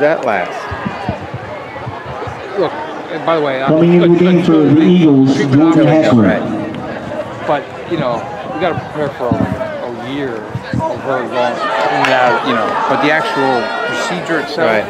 that last? Look, by the way, coming in game for the Eagles, Jordan Hackler. But you know, we got to prepare for a year of her going. Yeah, you know, but the actual procedure itself,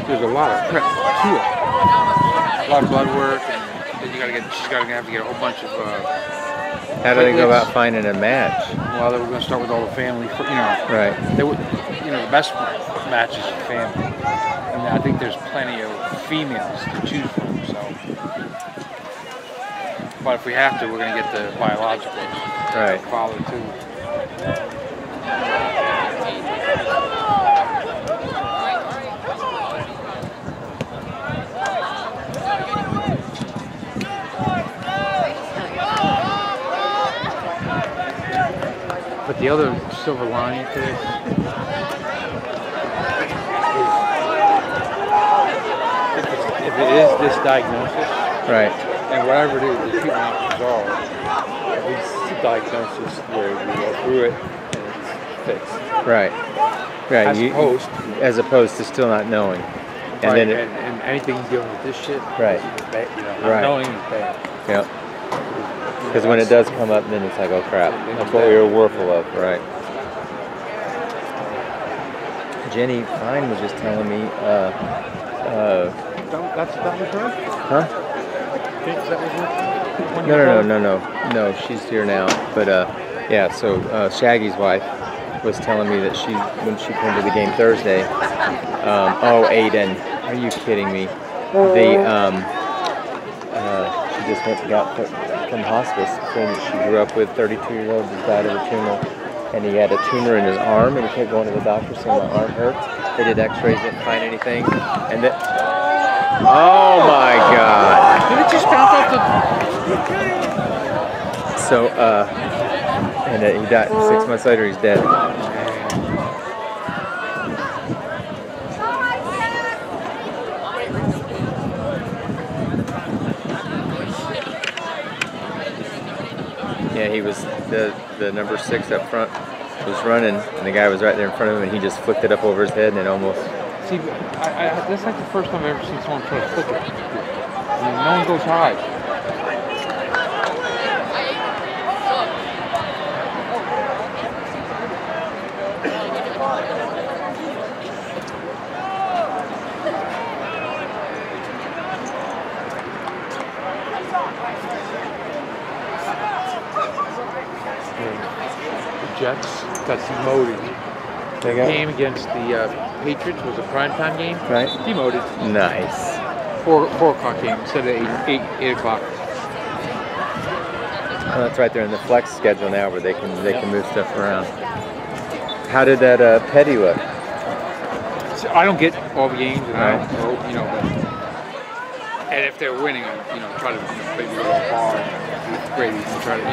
there's a lot of prep to it. A lot of blood work, and then she's got to have to get a whole bunch of. How do they go about finding a match? Well, they were going to start with all the family, you know. Right. They would, you know, the best match is family. And I think there's plenty of females to choose from, so. But if we have to, we're going to get the biological father too. But the other silver lining to this is if it is this diagnosis, and whatever it is, the treatment options are, at least the diagnosis where we go through it and it's fixed. Right. As opposed to still not knowing. And then and anything dealing with this shit, right. You know, not knowing is bad. Yep. Because when it does come up, then it's like, oh crap. That's what we were worried of, right? Jenny Fine was just telling me. That was her? Huh? That was her? No. She's here now. But yeah. So Shaggy's wife was telling me that when she came to the game Thursday. Oh, Aiden, are you kidding me? She just got from hospice. A friend that she grew up with, 32-year-old, just died of a tumor, and he had a tumor in his arm, and he kept going to the doctor saying my arm hurts. They did X-rays, didn't find anything, and then, oh my God! Did it just bounce off the? So, and he died 6 months later. He's dead. Yeah, he was the number 6 up front was running, and the guy was right there in front of him, and he just flicked it up over his head, and it almost. See, that's like the first time I've ever seen someone try to flick it. I mean, no one goes high. Jets got demoted. The game against the Patriots was a primetime game. Right. Demoted. Nice. 4 o'clock game instead of 8 o'clock. Oh, that's right there in the flex schedule now, where they can move stuff around. How did that Petty look? So I don't get all the games, and I don't know, you know. And if they're winning, I try to maybe go hard, Brady, and try to,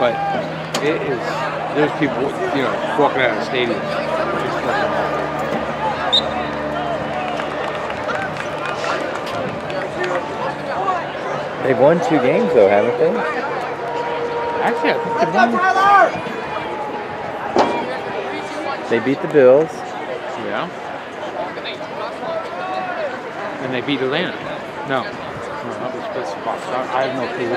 But it is. There's people, walking out of the stadium. They've won 2 games though, haven't they? Actually, I think they beat the Bills. Yeah. And they beat Atlanta. No, that was best spot. I have no clue.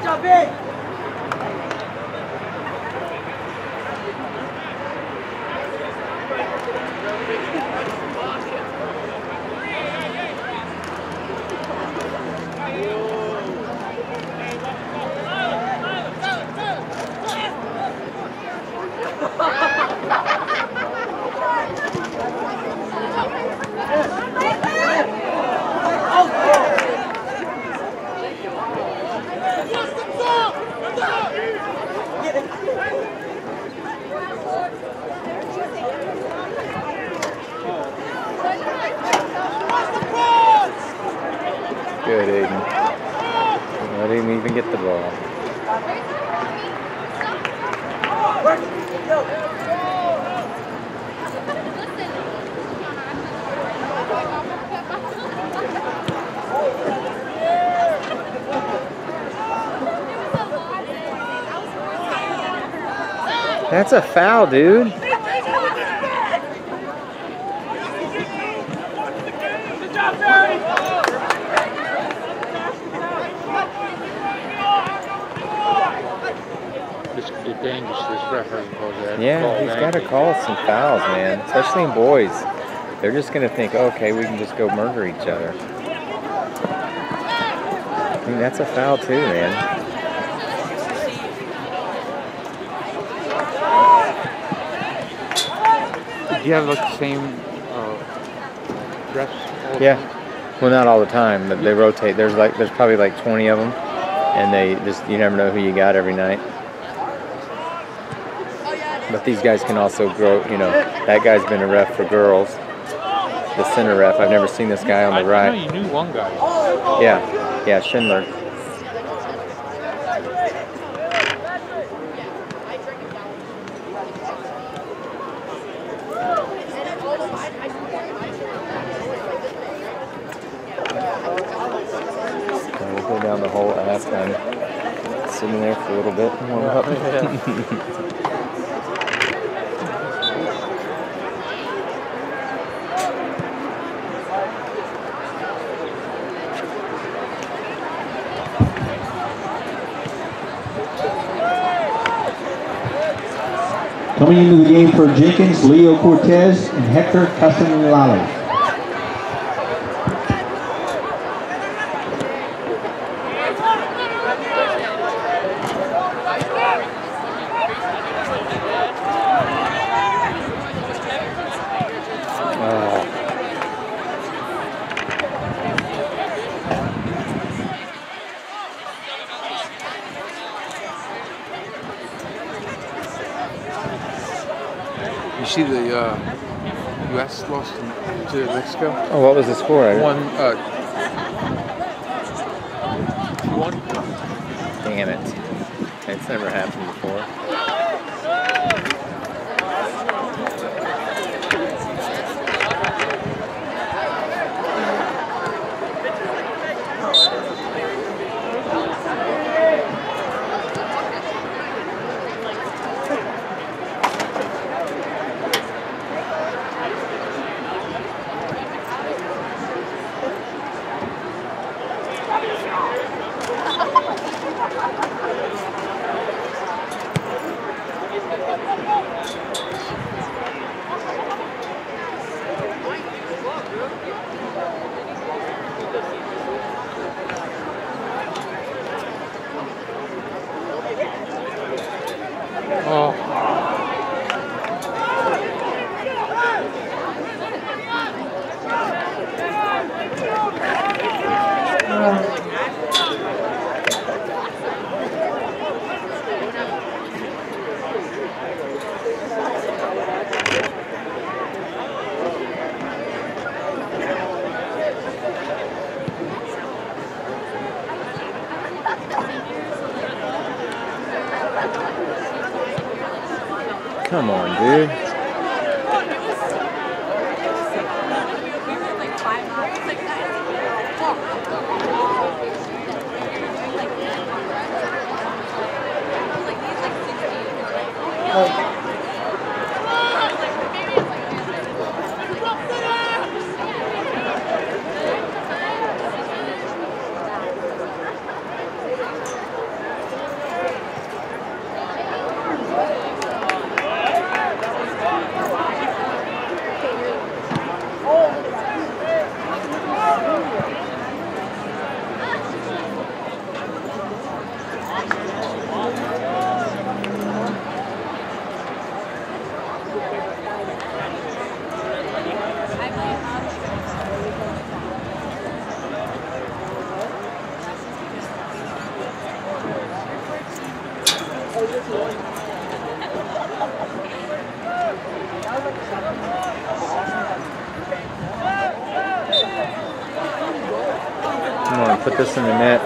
Jump in! Good, Aiden. Let him even get the ball. That's a foul, dude. It's dangerous. This ref hasn't called that. Yeah, he's got to call some fouls, man. Especially in boys. They're just going to think, okay, we can just go murder each other. I mean, that's a foul too, man. Do you have like the same refs? Yeah. Well, not all the time, but they rotate. There's probably like 20 of them, and you never know who you got every night. But these guys can also grow, you know, that guy's been a ref for girls. The center ref. I've never seen this guy on the right. I know you knew one guy. Yeah, Schindler. So we'll go down the hole at halftime. Sitting there for a little bit and warm up. Coming into the game for Jenkins, Leo Cortez and Hector Castanelli. You see the U.S. lost to Mexico? Oh, what was the score? 1-1. Damn it. It's never happened before. Come on, dude. Come on, put this in the net.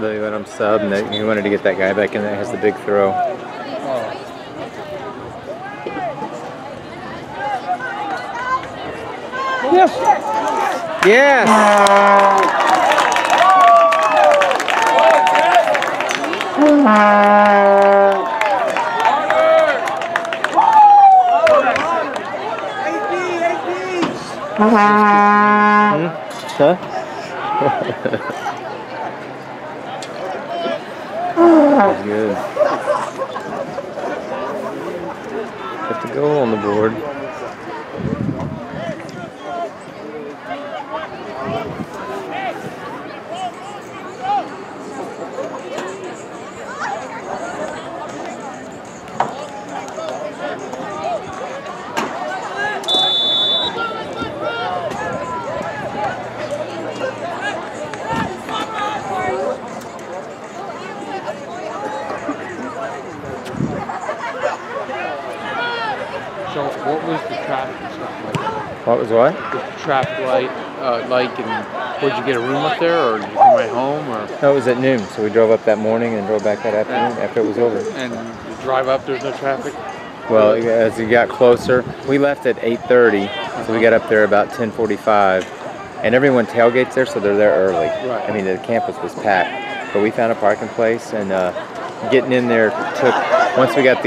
They let him sub, and he wanted to get that guy back in that has the big throw. Yes. Yes. Huh? That's good. Have to go on the board. So what was the traffic and stuff like? What was what? The traffic light, like, and would you get a room up there, or did you come right home, or? No, it was at noon, so we drove up that morning and drove back that afternoon after it was over. And you drive up, there's no traffic? Well, as we got closer, we left at 8:30, so we got up there about 10:45, and everyone tailgates there, so they're there early. Right. I mean, the campus was packed, but we found a parking place, and getting in there took. Once we got,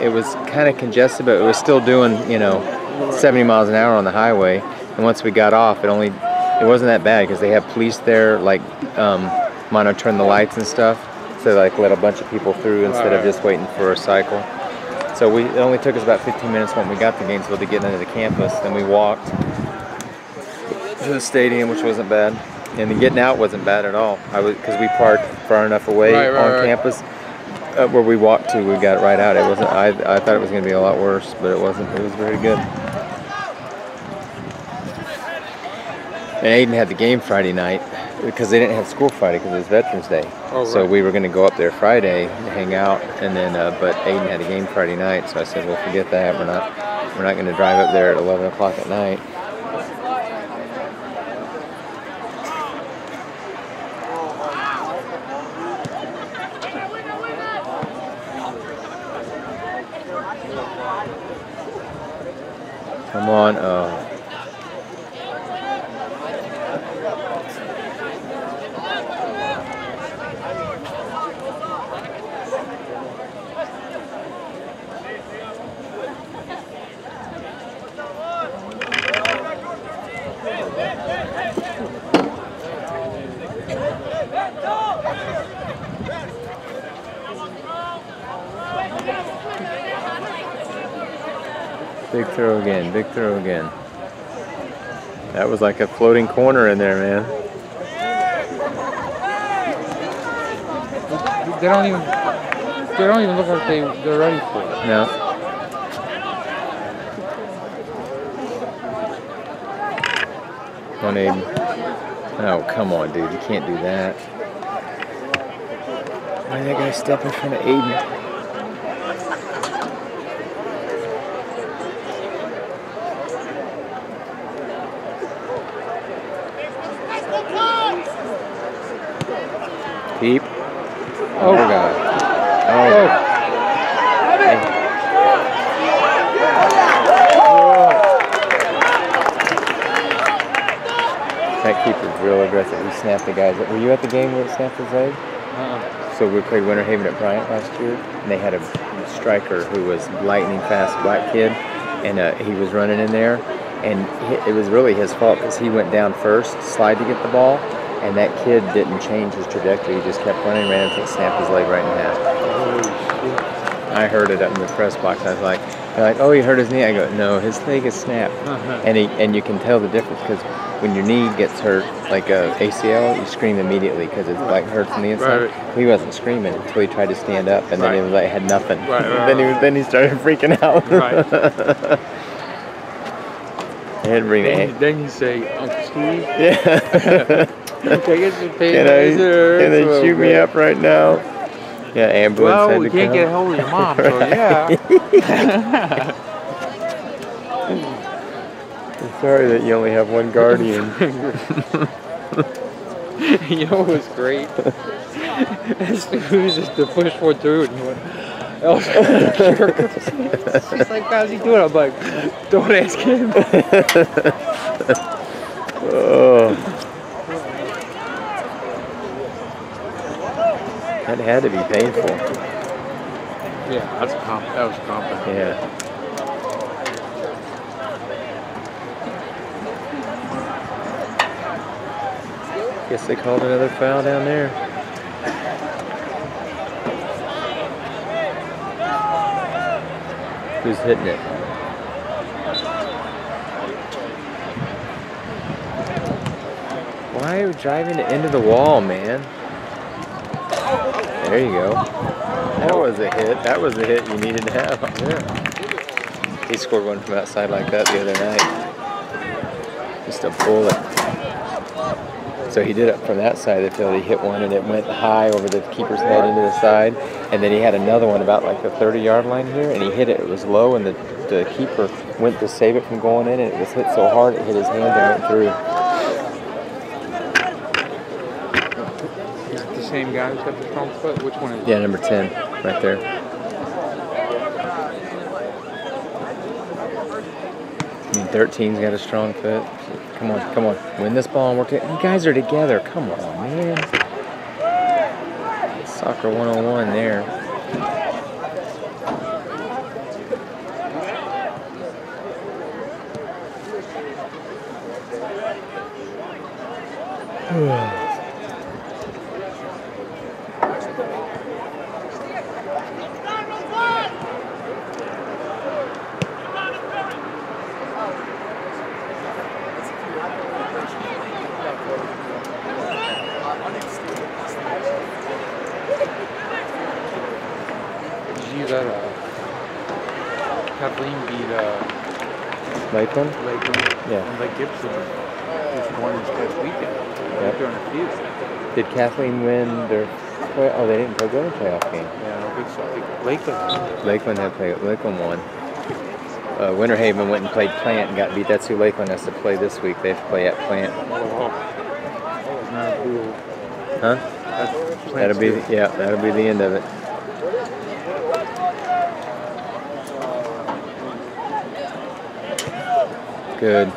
it was kind of congested, but it was still doing, 70 miles an hour on the highway. And once we got off, it wasn't that bad because they have police there, like monitoring the lights and stuff. So like let a bunch of people through instead of just waiting for a cycle. So it only took us about 15 minutes when we got to Gainesville to get into the campus. Then we walked to the stadium, which wasn't bad, and then getting out wasn't bad at all. Because we parked far enough away on campus. Where we walked to, we got it right out. It wasn't. I thought it was going to be a lot worse, but it wasn't. It was very good. And Aiden had the game Friday night because they didn't have school Friday because it was Veterans Day. Oh, right. So we were going to go up there Friday and hang out, and then but Aiden had a game Friday night, so I said, "Well, forget that. We're not going to drive up there at 11 o'clock at night." Come on, oh. Big throw again, big throw again. That was like a floating corner in there, man. They don't even look like they're ready for it. No. Come on, Aiden. Oh, come on, dude. You can't do that. Why did that guy step in front of Aiden? Keep. Oh, God. Oh. That keeper's real aggressive. He snapped the guy's. Were you at the game where it snapped his leg? So we played Winter Haven at Bryant last year, and they had a striker who was lightning fast black kid, and he was running in there, and it was really his fault because he went down first, slide to get the ball, and that kid didn't change his trajectory. He just kept running, ran until he snapped his leg right in half. I heard it up in the press box. I was like, they're like, oh, he hurt his knee. I go, no, his leg is snapped. And you can tell the difference because when your knee gets hurt, like a ACL, you scream immediately because it like hurts on the inside. Right. He wasn't screaming until he tried to stand up, and then he was like had nothing. Then he started freaking out. Then you say, Uncle Steve. Yeah. Okay, get some pain. Can they shoot me up right now? Yeah, ambulance. Well, we can't get a hold of your mom, so yeah. I'm sorry that you only have one guardian. You know what was great? As soon as the push went through and he went, she's like, how's he doing? I'm like, don't ask him. Oh. That had to be painful. Yeah, that was complicated. Yeah. Guess they called another foul down there. Who's hitting it? Why are you driving it into the wall, man? There you go. That was a hit. That was the hit you needed to have. Yeah. He scored one from outside like that the other night. Just a bullet. So he did it from that side of the field. He hit one and it went high over the keeper's head into the side. And then he had another one about like the 30-yard line here, and he hit it. It was low, and the keeper went to save it from going in, and it was hit so hard it hit his hands and went through. Is it the same guy who's got the strong foot? Which one is it? Yeah, number 10, right there. And 13's got a strong foot. Come on, come on. Win this ball and work it. You guys are together. Come on, man. Soccer 101 there. Kathleen beat Lakeland? Yeah. And Lake Gibson just won this past weekend. Yep. They're on a field. Did Kathleen win their play? Oh, they didn't go to the playoff game. Yeah, I don't think so. I think Lakeland Lakeland won. Winter Haven went and played Plant and got beat. That's who Lakeland has to play this week. They have to play at Plant. Huh? That'll be the end of it. Good.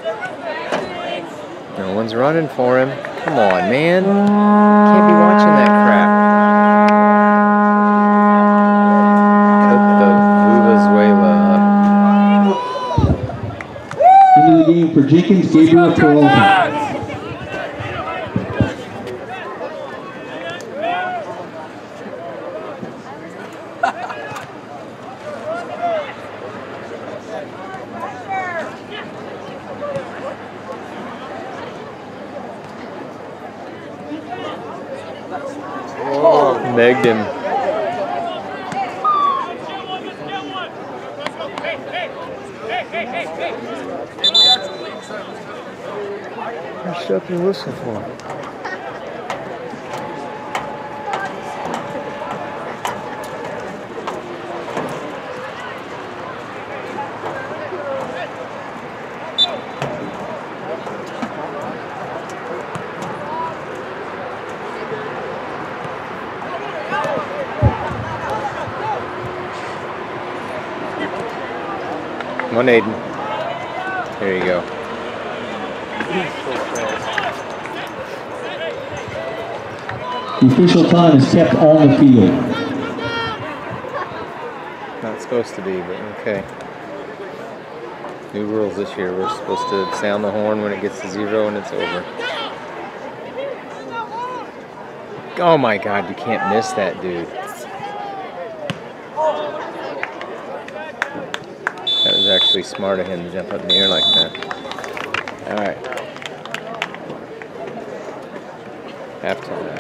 No one's running for him. Come on, man. Can't be watching that crap. Put the Vuvuzuela up. Into the game for Jenkins, Gabriel Peralta. Megged him. What's up and whistle for? Come on, Aiden. There you go. The official time is kept on the field. Not supposed to be, but okay. New rules this year. We're supposed to sound the horn when it gets to 0 and it's over. Oh my God, you can't miss that dude. That was actually smart of him to jump up in the air like that. All right. Halftime.